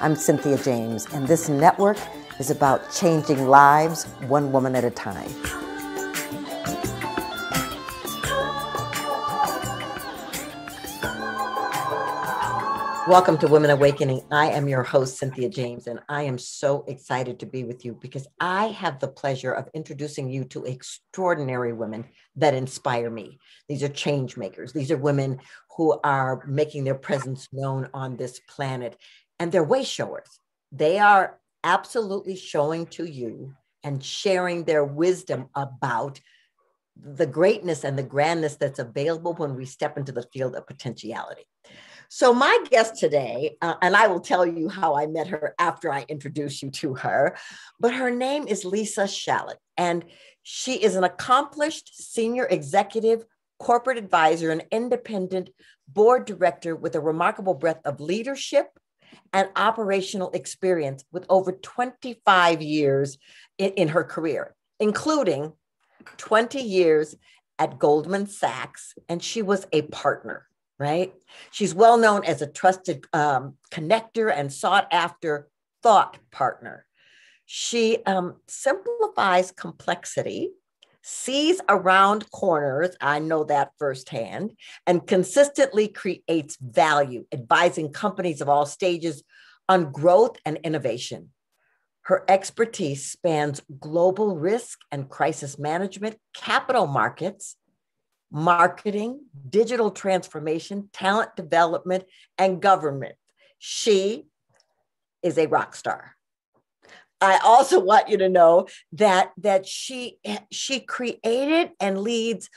I'm Cynthia James, and this network is about changing lives one woman at a time. Welcome to Women Awakening. I am your host, Cynthia James, and I am so excited to be with you because I have the pleasure of introducing you to extraordinary women that inspire me. These are change makers. These are women who are making their presence known on this planet, and they're way showers. They are absolutely showing to you and sharing their wisdom about the greatness and the grandness that's available when we step into the field of potentiality. So my guest today, and I will tell you how I met her after I introduce you to her, but her name is Lisa Shalett, and she is an accomplished senior executive, corporate advisor, and independent board director with a remarkable breadth of leadership and operational experience with over 25 years in her career, including 20 years at Goldman Sachs, and she was a partner. Right? She's well known as a trusted connector and sought after thought partner. She simplifies complexity, sees around corners, I know that firsthand, and consistently creates value, advising companies of all stages on growth and innovation. Her expertise spans global risk and crisis management, capital markets, marketing, digital transformation, talent development, and government. She is a rock star. I also want you to know that she created and leads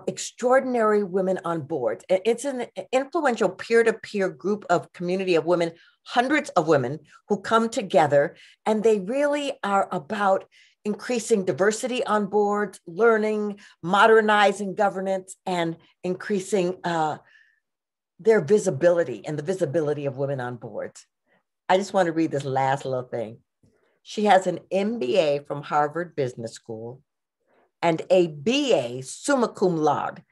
extraordinary women on boards. It's an influential peer-to-peer group of community of women, hundreds of women who come together, and they really are about increasing diversity on boards, learning, modernizing governance, and increasing their visibility and the visibility of women on boards. I just want to read this last little thing. She has an MBA from Harvard Business School and a BA summa cum laude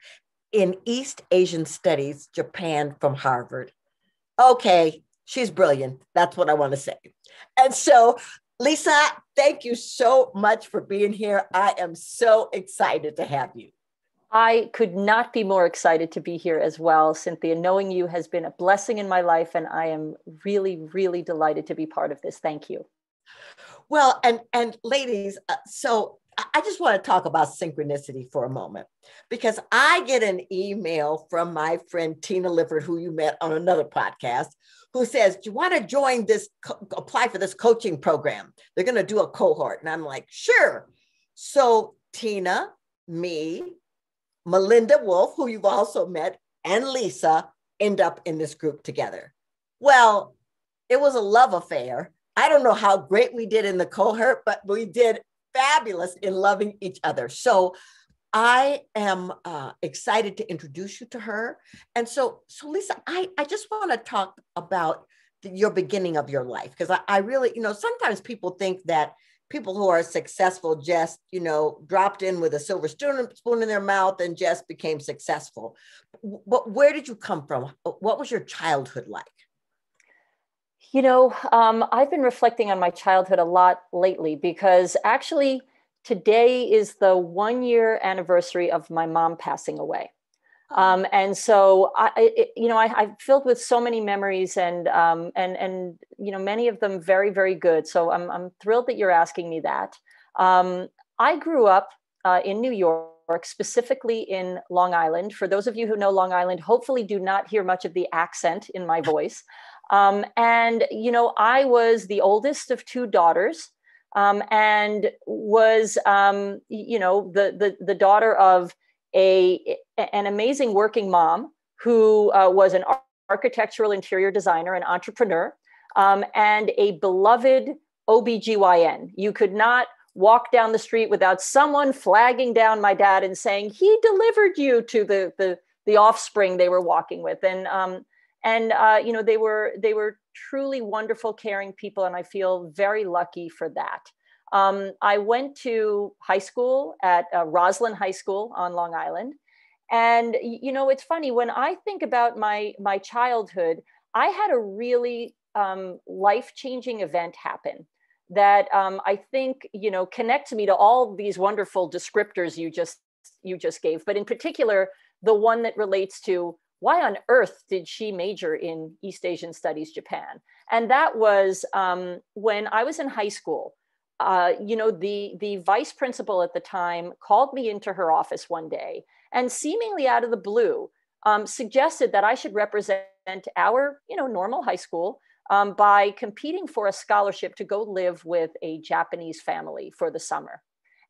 in East Asian Studies, Japan from Harvard. Okay, she's brilliant. That's what I want to say. And so, Lisa, thank you so much for being here. I am so excited to have you. I could not be more excited to be here as well, Cynthia. Knowing you has been a blessing in my life, and I am really, really delighted to be part of this. Thank you. Well, and ladies, so I just want to talk about synchronicity for a moment, because I get an email from my friend Tina Lifford, who you met on another podcast, who says, do you want to join this, apply for this coaching program? They're going to do a cohort. And I'm like, sure. So Tina, me, Melinda Wolf, who you've also met, and Lisa end up in this group together. Well, it was a love affair. I don't know how great we did in the cohort, but we did fabulous in loving each other. So I am excited to introduce you to her. And so Lisa, I just want to talk about your beginning of your life, because I really, sometimes people think that people who are successful just, dropped in with a silver spoon in their mouth and just became successful. But where did you come from? What was your childhood like? I've been reflecting on my childhood a lot lately, because actually today is the 1-year anniversary of my mom passing away. And so I'm filled with so many memories and many of them very, very good. So I'm thrilled that you're asking me that. I grew up in New York, specifically in Long Island. For those of you who know Long Island, hopefully do not hear much of the accent in my voice. I was the oldest of 2 daughters, and was, the daughter of an amazing working mom who was an architectural interior designer and entrepreneur, and a beloved OBGYN. You could not walk down the street without someone flagging down my dad and saying, he delivered you to the offspring they were walking with. They were truly wonderful, caring people, and I feel very lucky for that. I went to high school at Roslyn High School on Long Island, and it's funny when I think about my childhood. I had a really life-changing event happen that I think, connects me to all these wonderful descriptors you just gave, but in particular, the one that relates to why on earth did she major in East Asian Studies, Japan? And that was when I was in high school. The vice principal at the time called me into her office one day and seemingly out of the blue suggested that I should represent our, normal high school by competing for a scholarship to go live with a Japanese family for the summer.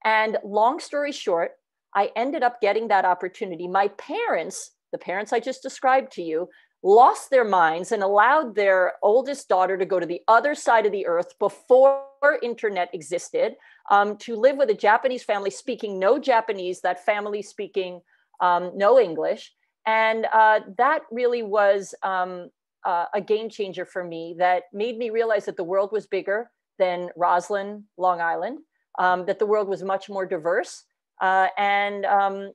And long story short, I ended up getting that opportunity. My parents, the parents I just described to you, lost their minds and allowed their oldest daughter to go to the other side of the earth before internet existed, to live with a Japanese family speaking no Japanese, that family speaking no English. And that really was a game changer for me, that made me realize that the world was bigger than Roslyn, Long Island, that the world was much more diverse. And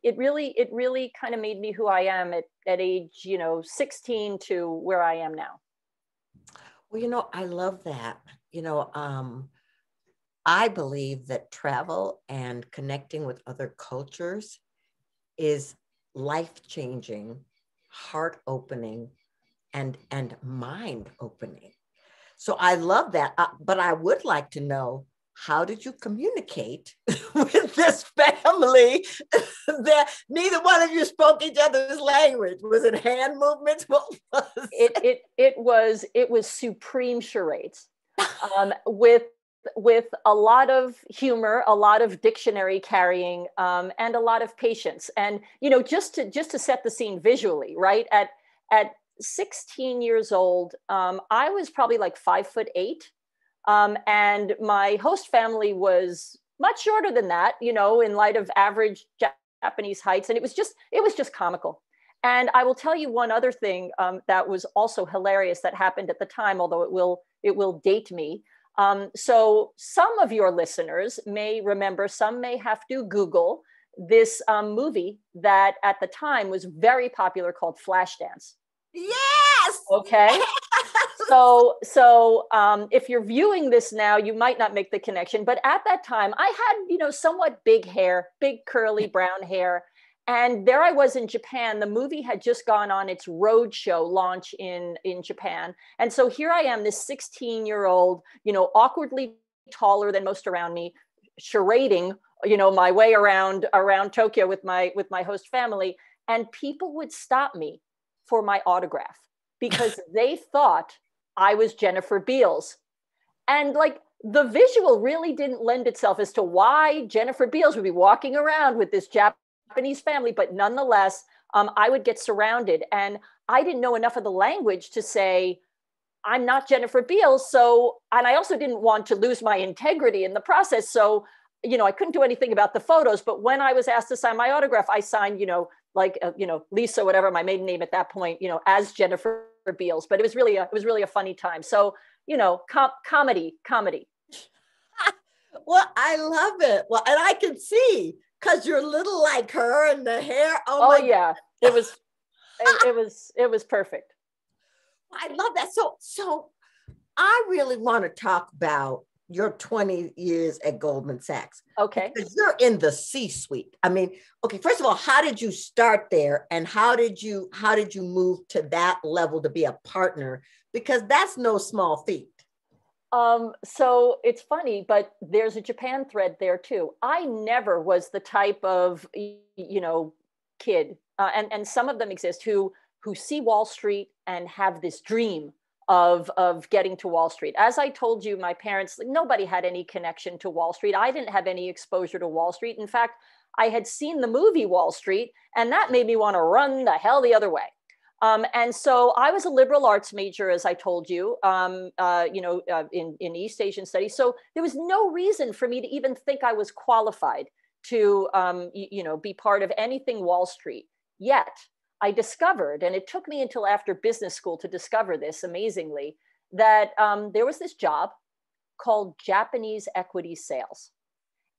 it really kind of made me who I am at age, 16 to where I am now. Well, I love that. I believe that travel and connecting with other cultures is life-changing, heart-opening, and mind-opening. So I love that. But I would like to know, how did you communicate with this family that neither one of you spoke each other's language? Was it hand movements? What was it? It was supreme charades, with a lot of humor, a lot of dictionary carrying, and a lot of patience. And just to set the scene visually, right? At 16 years old, I was probably like 5'8". And my host family was much shorter than that, in light of average Japanese heights. And it was just comical. And I will tell you one other thing that was also hilarious that happened at the time, although it will date me. So some of your listeners may remember, some may have to Google this movie that at the time was very popular called Flashdance. Yes. Okay. So if you're viewing this now, you might not make the connection, but at that time I had, somewhat big hair, big curly brown hair. And there I was in Japan. The movie had just gone on its roadshow launch in Japan. And so here I am, this 16-year-old, awkwardly taller than most around me, charading, my way around Tokyo with my host family. And people would stop me for my autograph because they thought I was Jennifer Beals. And the visual really didn't lend itself as to why Jennifer Beals would be walking around with this Japanese family, but nonetheless, I would get surrounded, and I didn't know enough of the language to say, I'm not Jennifer Beals. So, and I also didn't want to lose my integrity in the process. So, I couldn't do anything about the photos, but when I was asked to sign my autograph, I signed, Lisa, whatever my maiden name at that point, as Jennifer Beals. But it was really a funny time. So, comedy. Well, I love it. Well, and I can see, because you're a little like her and the hair. Oh yeah. It was perfect. I love that. So I really want to talk about your 20 years at Goldman Sachs. Okay. Because you're in the C-suite. I mean, okay, first of all, how did you start there? And how did you move to that level to be a partner? Because that's no small feat. So it's funny, but there's a Japan thread there too. I never was the type of, kid, and some of them exist who see Wall Street and have this dream of getting to Wall Street. As I told you, my parents, nobody had any connection to Wall Street. I didn't have any exposure to Wall Street. In fact, I had seen the movie Wall Street, and that made me want to run the hell the other way. And so I was a liberal arts major, as I told you, in East Asian studies. So there was no reason for me to even think I was qualified to, be part of anything Wall Street. Yet I discovered, and it took me until after business school to discover this, amazingly, that there was this job called Japanese equity sales.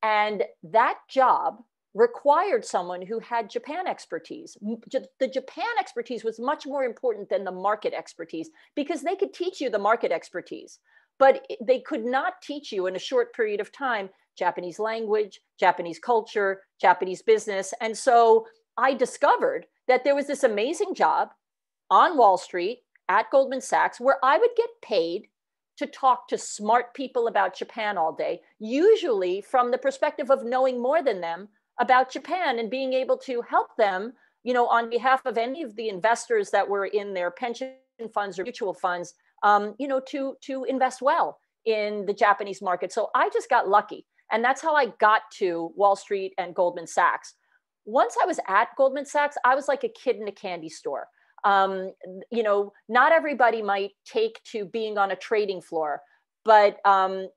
And that job required someone who had Japan expertise. The Japan expertise was much more important than the market expertise, because they could teach you the market expertise, but they could not teach you in a short period of time Japanese language, Japanese culture, Japanese business. And so I discovered that there was this amazing job on Wall Street at Goldman Sachs where I would get paid to talk to smart people about Japan all day, usually from the perspective of knowing more than them about Japan and being able to help them, on behalf of any of the investors that were in their pension funds or mutual funds, to invest well in the Japanese market. So I just got lucky. And that's how I got to Wall Street and Goldman Sachs. Once I was at Goldman Sachs, I was like a kid in a candy store. Not everybody might take to being on a trading floor, but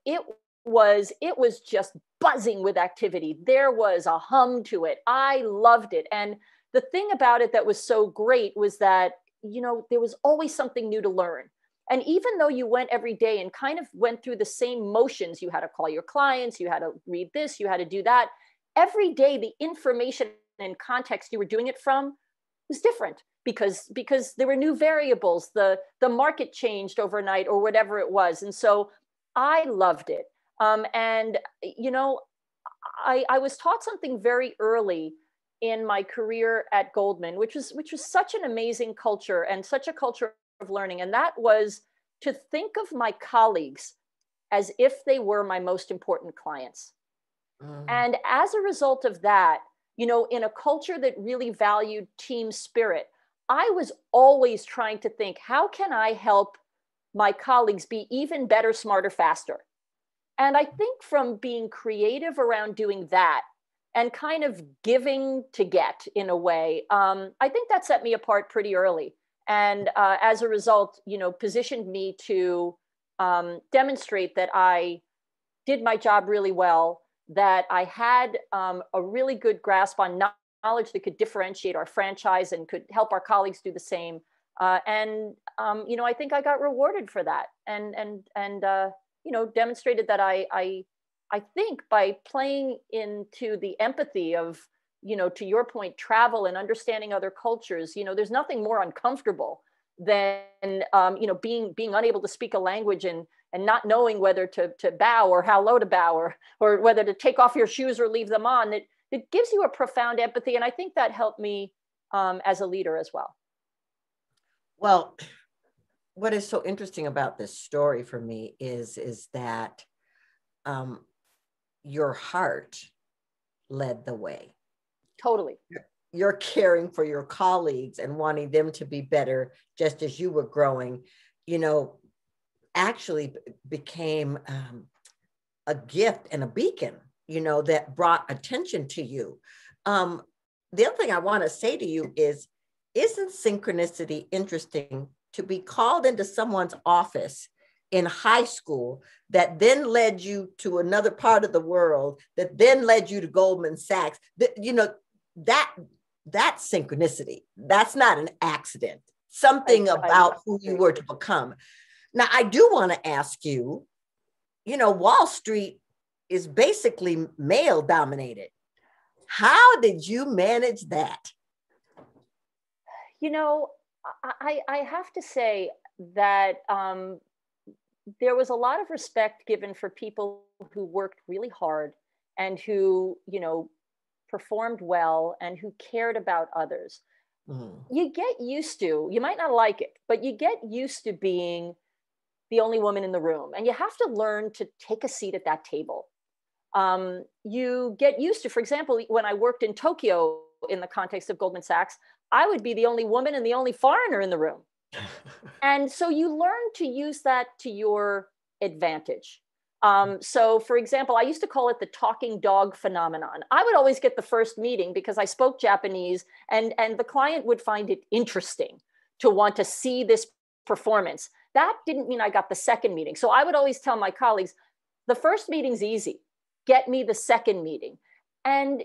it was just buzzing with activity. There was a hum to it. I loved it. And the thing about it that was so great was that, there was always something new to learn. And even though you went every day and kind of went through the same motions, you had to call your clients, you had to read this, you had to do that. Every day, the information and context you were doing it from was different because there were new variables. The market changed overnight or whatever it was. And so I loved it. I was taught something very early in my career at Goldman, which was such an amazing culture and such a culture of learning. And that was to think of my colleagues as if they were my most important clients. And as a result of that, in a culture that really valued team spirit, I was always trying to think, how can I help my colleagues be even better, smarter, faster? And I think from being creative around doing that and kind of giving to get in a way, I think that set me apart pretty early. And as a result, positioned me to demonstrate that I did my job really well, that I had a really good grasp on knowledge that could differentiate our franchise and could help our colleagues do the same. I think I got rewarded for that and demonstrated that I think by playing into the empathy of, to your point, travel and understanding other cultures, there's nothing more uncomfortable than, being unable to speak a language and not knowing whether to bow or how low to bow or whether to take off your shoes or leave them on. It gives you a profound empathy. And I think that helped me as a leader as well. Well, what is so interesting about this story for me is that your heart led the way. Totally. You're caring for your colleagues and wanting them to be better, just as you were growing, actually became a gift and a beacon, that brought attention to you. The other thing I want to say to you is, isn't synchronicity interesting to be called into someone's office in high school that then led you to another part of the world, that then led you to Goldman Sachs? That's synchronicity. That's not an accident. Something about who you were to become. Now, I do want to ask you, Wall Street is basically male dominated. How did you manage that? I have to say that there was a lot of respect given for people who worked really hard and who, performed well and who cared about others. You get used to, you might not like it, but you get used to being the only woman in the room. And you have to learn to take a seat at that table. You get used to, for example, when I worked in Tokyo in the context of Goldman Sachs, I would be the only woman and the only foreigner in the room. And so you learn to use that to your advantage. So for example, I used to call it the talking dog phenomenon. I would always get the first meeting because I spoke Japanese and the client would find it interesting to want to see this performance. That didn't mean I got the second meeting. So I would always tell my colleagues, the first meeting's easy. Get me the second meeting. And,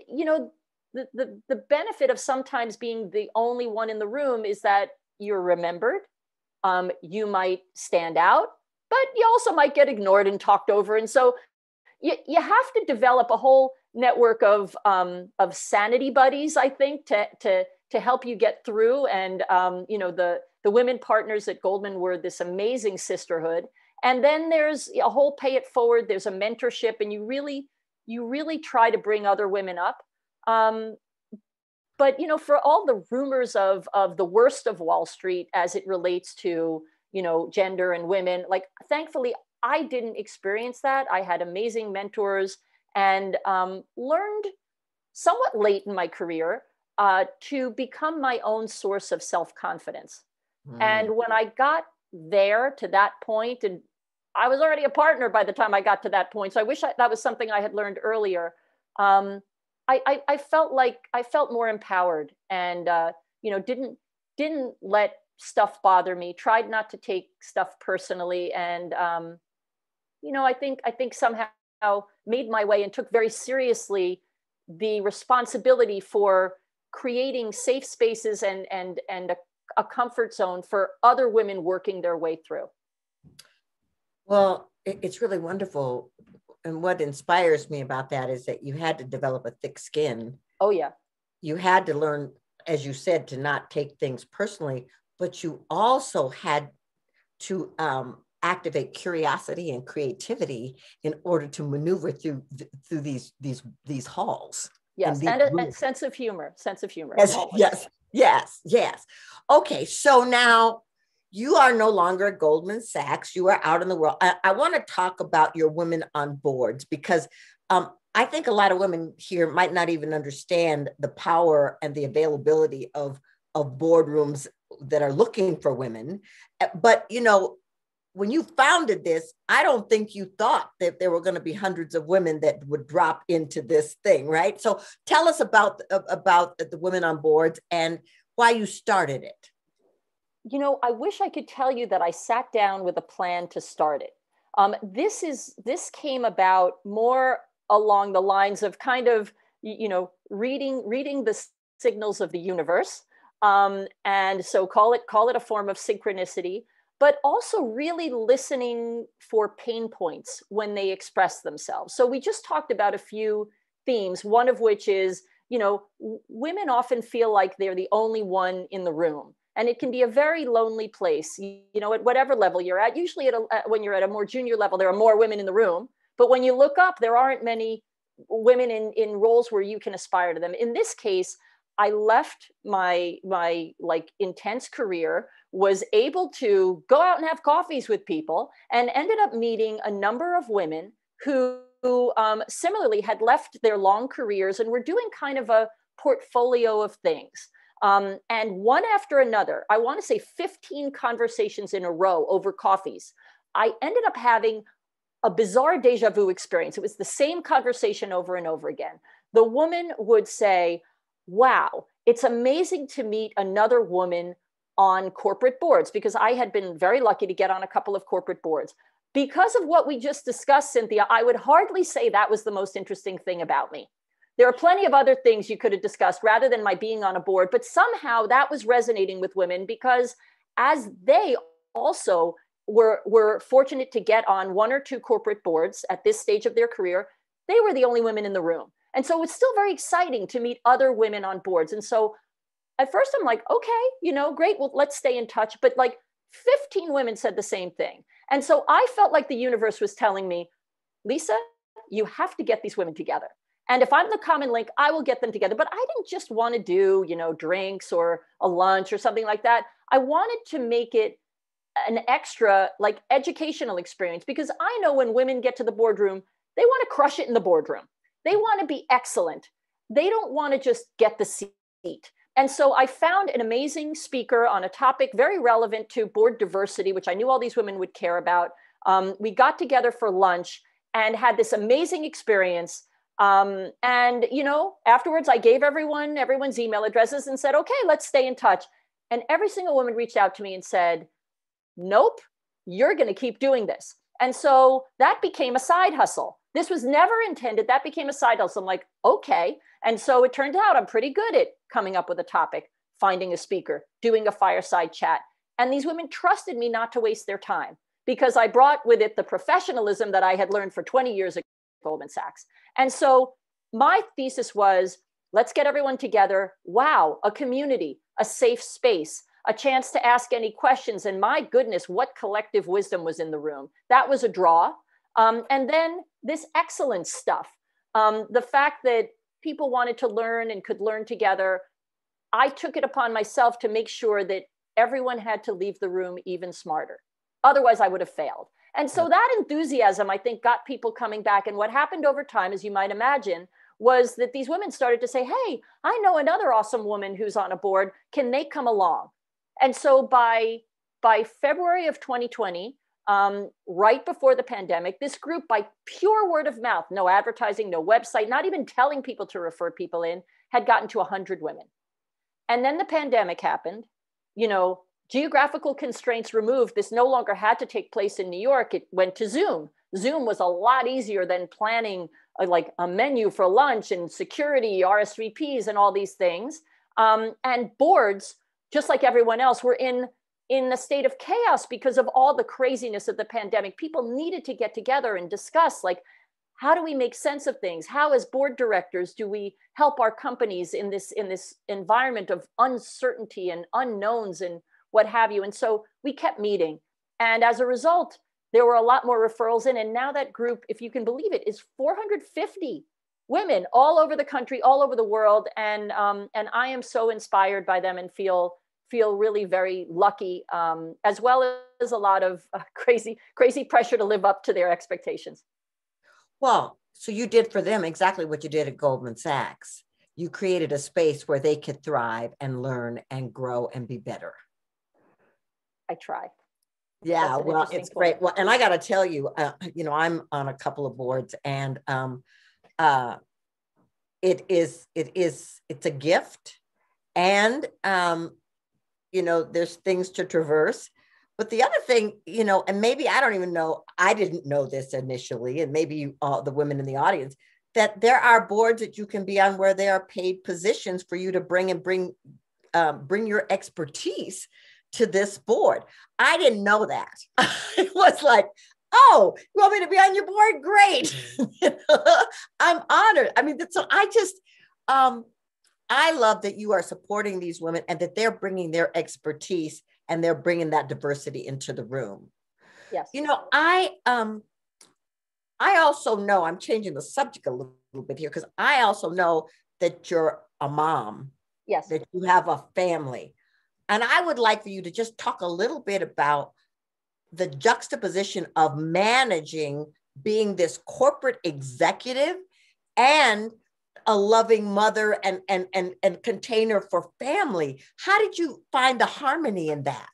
the benefit of sometimes being the only one in the room is that you're remembered. You might stand out, but you also might get ignored and talked over. And so you have to develop a whole network of sanity buddies, I think, to help you get through. And you know, the women partners at Goldman were this amazing sisterhood. And then there's a whole pay it forward. There's a mentorship, and you really try to bring other women up. But you know, for all the rumors of the worst of Wall Street as it relates to, you know, gender and women, like thankfully I didn't experience that. I had amazing mentors, and learned somewhat late in my career to become my own source of self-confidence. And when I got there to that point, and I was already a partner by the time I got to that point, so I wish that was something I had learned earlier. I felt more empowered, and you know, didn't let stuff bother me. Tried not to take stuff personally, and you know, I think somehow made my way and took very seriously the responsibility for creating safe spaces and a comfort zone for other women working their way through. Well, it's really wonderful. And what inspires me about that is that you had to develop a thick skin. Oh, yeah. You had to learn, as you said, to not take things personally, but you also had to activate curiosity and creativity in order to maneuver through these halls. Yes, and a sense of humor. Yes. Okay, so now you are no longer at Goldman Sachs. You are out in the world. I want to talk about your women on boards, because I think a lot of women here might not even understand the power and the availability of boardrooms that are looking for women. But, you know, when you founded this, I don't think you thought that there were going to be hundreds of women that would drop into this thing, right? So tell us about the Women on Boards and why you started it. You know, I wish I could tell you that I sat down with a plan to start it. This came about more along the lines of kind of, you know, reading the signals of the universe, and so call it a form of synchronicity, but also really listening for pain points when they express themselves. So we just talked about a few themes, one of which is, you know, women often feel like they're the only one in the room. And it can be a very lonely place, you know, at whatever level you're at. Usually when you're at a more junior level, there are more women in the room. But when you look up, there aren't many women in roles where you can aspire to them. In this case, I left my like intense career, was able to go out and have coffees with people, and ended up meeting a number of women who similarly had left their long careers and were doing kind of a portfolio of things. And one after another, I want to say 15 conversations in a row over coffees, I ended up having a bizarre deja vu experience. It was the same conversation over and over again. The woman would say, wow, it's amazing to meet another woman on corporate boards, because I had been very lucky to get on a couple of corporate boards. Because of what we just discussed, Cynthia, I would hardly say that was the most interesting thing about me. There are plenty of other things you could have discussed rather than my being on a board, but somehow that was resonating with women, because as they also were fortunate to get on one or two corporate boards at this stage of their career, they were the only women in the room. And so it's still very exciting to meet other women on boards. And so at first I'm like, okay, you know, great, well, let's stay in touch. But like 15 women said the same thing. And so I felt like the universe was telling me, Lisa, you have to get these women together. And if I'm the common link, I will get them together. But I didn't just want to do, you know, drinks or a lunch or something like that. I wanted to make it an extra, like, educational experience, because I know when women get to the boardroom, they want to crush it in the boardroom. They want to be excellent. They don't want to just get the seat. And so I found an amazing speaker on a topic very relevant to board diversity, which I knew all these women would care about. We got together for lunch and had this amazing experience. And, you know, afterwards I gave everyone's email addresses and said, okay, let's stay in touch. And every single woman reached out to me and said, nope, you're going to keep doing this. And so that became a side hustle. This was never intended. That became a side hustle. I'm like, okay. And so it turned out I'm pretty good at coming up with a topic, finding a speaker, doing a fireside chat. And these women trusted me not to waste their time, because I brought with it the professionalism that I had learned for 20 years at Goldman Sachs. And so my thesis was, let's get everyone together. Wow, a community, a safe space, a chance to ask any questions. And my goodness, what collective wisdom was in the room. That was a draw. And then this excellence stuff, the fact that people wanted to learn and could learn together. I took it upon myself to make sure that everyone had to leave the room even smarter. Otherwise, I would have failed. And so that enthusiasm, I think, got people coming back. And what happened over time, as you might imagine, was that these women started to say, hey, I know another awesome woman who's on a board. Can they come along? And so by February of 2020, right before the pandemic, this group, by pure word of mouth, no advertising, no website, not even telling people to refer people in, had gotten to 100 women. And then the pandemic happened, geographical constraints removed. This no longer had to take place in New York. It went to Zoom. Zoom was a lot easier than planning like a menu for lunch and security, RSVPs and all these things. And boards, just like everyone else, were in a state of chaos because of all the craziness of the pandemic. People needed to get together and discuss, like, how do we make sense of things? How, as board directors, do we help our companies in this environment of uncertainty and unknowns and what have you? And so we kept meeting. And as a result, there were a lot more referrals in. And now that group, if you can believe it, is 450 women all over the country, all over the world. And I am so inspired by them and feel really very lucky, as well as a lot of crazy pressure to live up to their expectations. Well, so you did for them exactly what you did at Goldman Sachs. You created a space where they could thrive and learn and grow and be better. I try. Yeah, well, it's great. Well, and I got to tell you, I'm on a couple of boards, and it's a gift, and there's things to traverse. But the other thing, and maybe I don't even know, I didn't know this initially, and maybe the women in the audience, that there are boards that you can be on where there are paid positions for you to bring your expertise to this board. I didn't know that. It was like, oh, you want me to be on your board? Great. I'm honored. I mean, so I love that you are supporting these women and that they're bringing their expertise and they're bringing that diversity into the room. Yes. I also know, I'm changing the subject a little bit here, because I also know that you're a mom. Yes. That you have a family. And I would like for you to just talk a little bit about the juxtaposition of managing being this corporate executive and a loving mother and container for family. How did you find the harmony in that?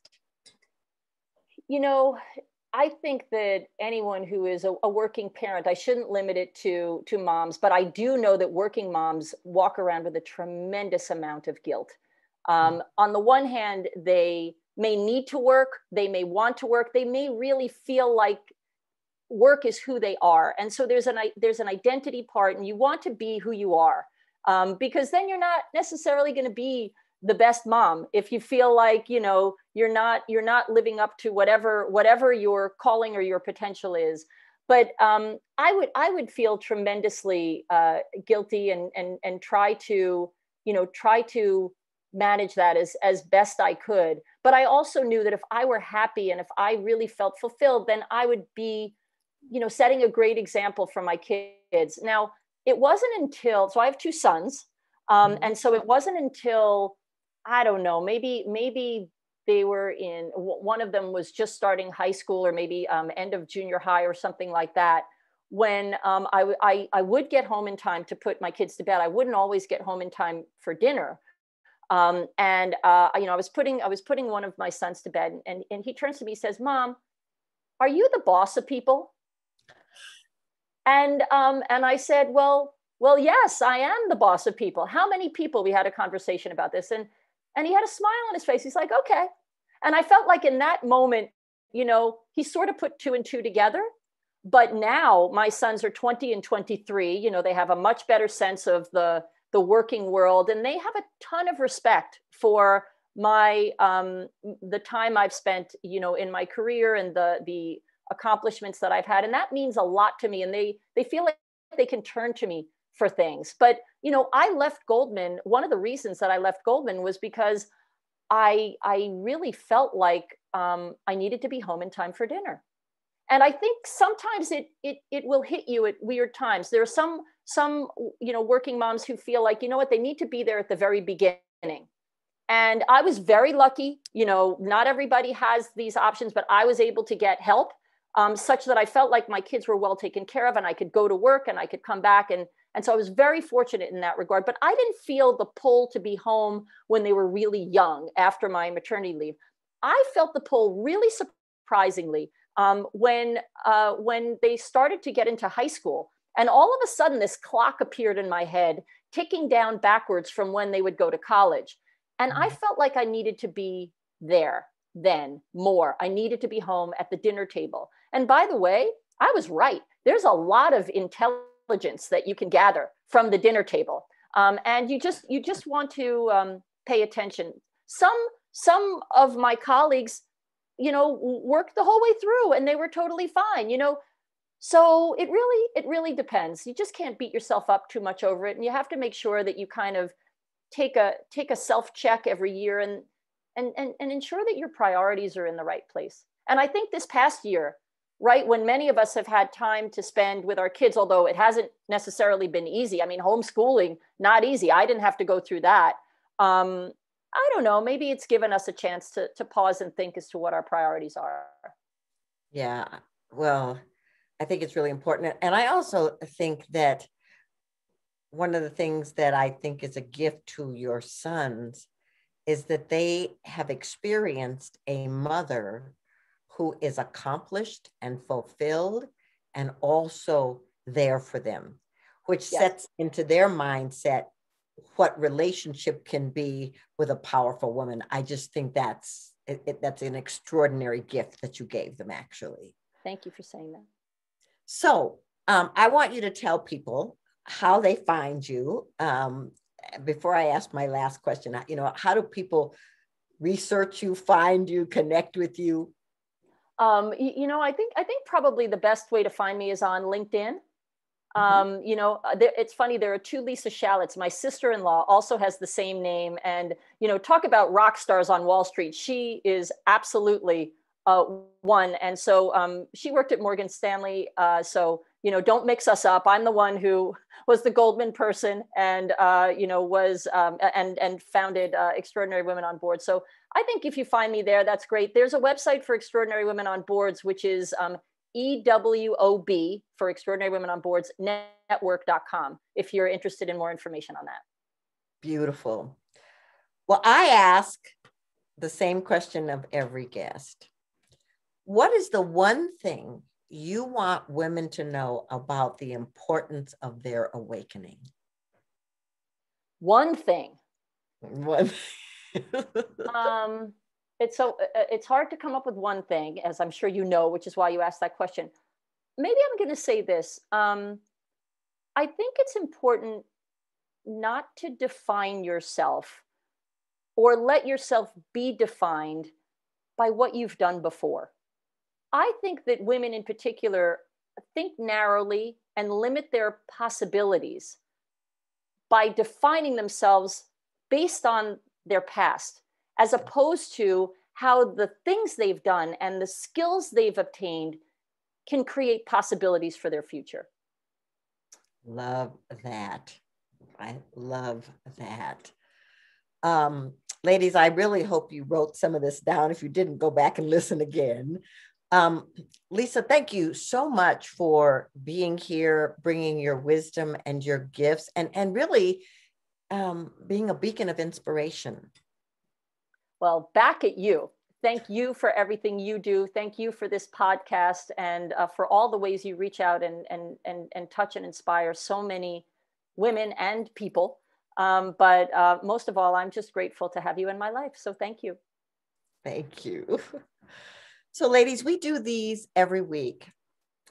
I think that anyone who is a working parent, I shouldn't limit it to moms, but I do know that working moms walk around with a tremendous amount of guilt. On the one hand, they may need to work, they may want to work, they may really feel like work is who they are. And so there's an identity part, and you want to be who you are, because then you're not necessarily going to be the best mom if you feel like you're not living up to whatever your calling or your potential is. But I would feel tremendously guilty and try to manage that as best I could. But I also knew that if I were happy and if I really felt fulfilled, then I would be setting a great example for my kids. Now, it wasn't until, so I have two sons. And so it wasn't until, I don't know, maybe they were one of them was just starting high school, or maybe end of junior high or something like that, when I would get home in time to put my kids to bed. I wouldn't always get home in time for dinner. I was putting one of my sons to bed, and he turns to me, says, "Mom, are you the boss of people?" And I said, well, yes, I am the boss of people. How many people? We had a conversation about this, and he had a smile on his face. He's like, okay. And I felt like in that moment, he sort of put two and two together. But now my sons are 20 and 23. They have a much better sense of the working world, and they have a ton of respect for my the time I've spent, in my career and the accomplishments that I've had. And that means a lot to me. And they feel like they can turn to me for things. But, I left Goldman. One of the reasons that I left Goldman was because I really felt like I needed to be home in time for dinner. And I think sometimes it will hit you at weird times. There are some working moms who feel like, what, they need to be there at the very beginning. And I was very lucky. Not everybody has these options, but I was able to get help, such that I felt like my kids were well taken care of, and I could go to work and I could come back. And so I was very fortunate in that regard. But I didn't feel the pull to be home when they were really young after my maternity leave. I felt the pull really surprisingly when they started to get into high school. And all of a sudden, this clock appeared in my head, ticking down backwards from when they would go to college. And I felt like I needed to be there then more. I needed to be home at the dinner table. And by the way, I was right. There's a lot of intelligence that you can gather from the dinner table. And you just want to pay attention. Some of my colleagues, worked the whole way through and they were totally fine, So it really depends. You just can't beat yourself up too much over it. And you have to make sure that you kind of take a self-check every year and ensure that your priorities are in the right place. And I think this past year, right, when many of us have had time to spend with our kids, although it hasn't necessarily been easy. I mean, homeschooling, not easy. I didn't have to go through that. I don't know, maybe it's given us a chance to pause and think as to what our priorities are. Yeah, well, I think it's really important. And I also think that one of the things that I think is a gift to your sons is that they have experienced a mother who is accomplished and fulfilled and also there for them, which sets into their mindset what relationship can be with a powerful woman. I just think that's an extraordinary gift that you gave them, actually. Thank you for saying that. So I want you to tell people how they find you. Before I ask my last question, how do people research you, find you, connect with you? I think probably the best way to find me is on LinkedIn. It's funny, there are two Lisa Shaletts. My sister-in-law also has the same name, and talk about rock stars on Wall Street. She is absolutely one. And so she worked at Morgan Stanley. So don't mix us up. I'm the one who was the Goldman person and was and founded Extraordinary Women on Board. So I think if you find me there, that's great. There's a website for Extraordinary Women on Boards, which is EWOB, for Extraordinary Women on Boards, network.com, if you're interested in more information on that. Beautiful. Well, I ask the same question of every guest. What is the one thing you want women to know about the importance of their awakening? One thing. One. It's hard to come up with one thing, as I'm sure you know, which is why you asked that question. Maybe I'm going to say this. I think it's important not to define yourself or let yourself be defined by what you've done before. I think that women in particular think narrowly and limit their possibilities by defining themselves based on their past, as opposed to how the things they've done and the skills they've obtained can create possibilities for their future. Love that. I love that. Ladies, I really hope you wrote some of this down. If you didn't, go back and listen again. Lisa, thank you so much for being here, bringing your wisdom and your gifts, and really being a beacon of inspiration. Well, back at you. Thank you for everything you do. Thank you for this podcast and for all the ways you reach out and touch and inspire so many women and people. But most of all, I'm just grateful to have you in my life. So thank you. Thank you. So ladies, we do these every week.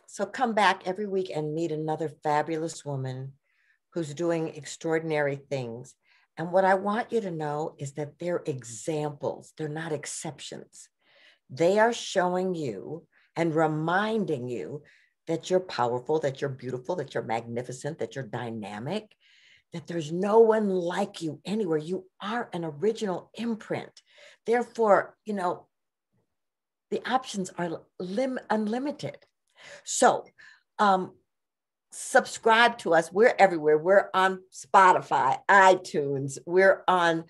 So come back every week and meet another fabulous woman who's doing extraordinary things. And what I want you to know is that they're examples. They're not exceptions. They are showing you and reminding you that you're powerful, that you're beautiful, that you're magnificent, that you're dynamic, that there's no one like you anywhere. You are an original imprint. Therefore, you know, the options are unlimited. So, subscribe to us. We're everywhere. We're on Spotify, iTunes. We're on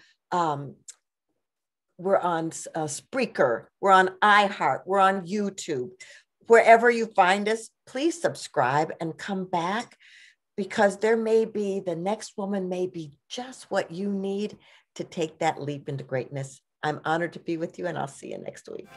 Spreaker. We're on iHeart. We're on YouTube. Wherever you find us, please subscribe and come back, because the next woman may be just what you need to take that leap into greatness. I'm honored to be with you, and I'll see you next week.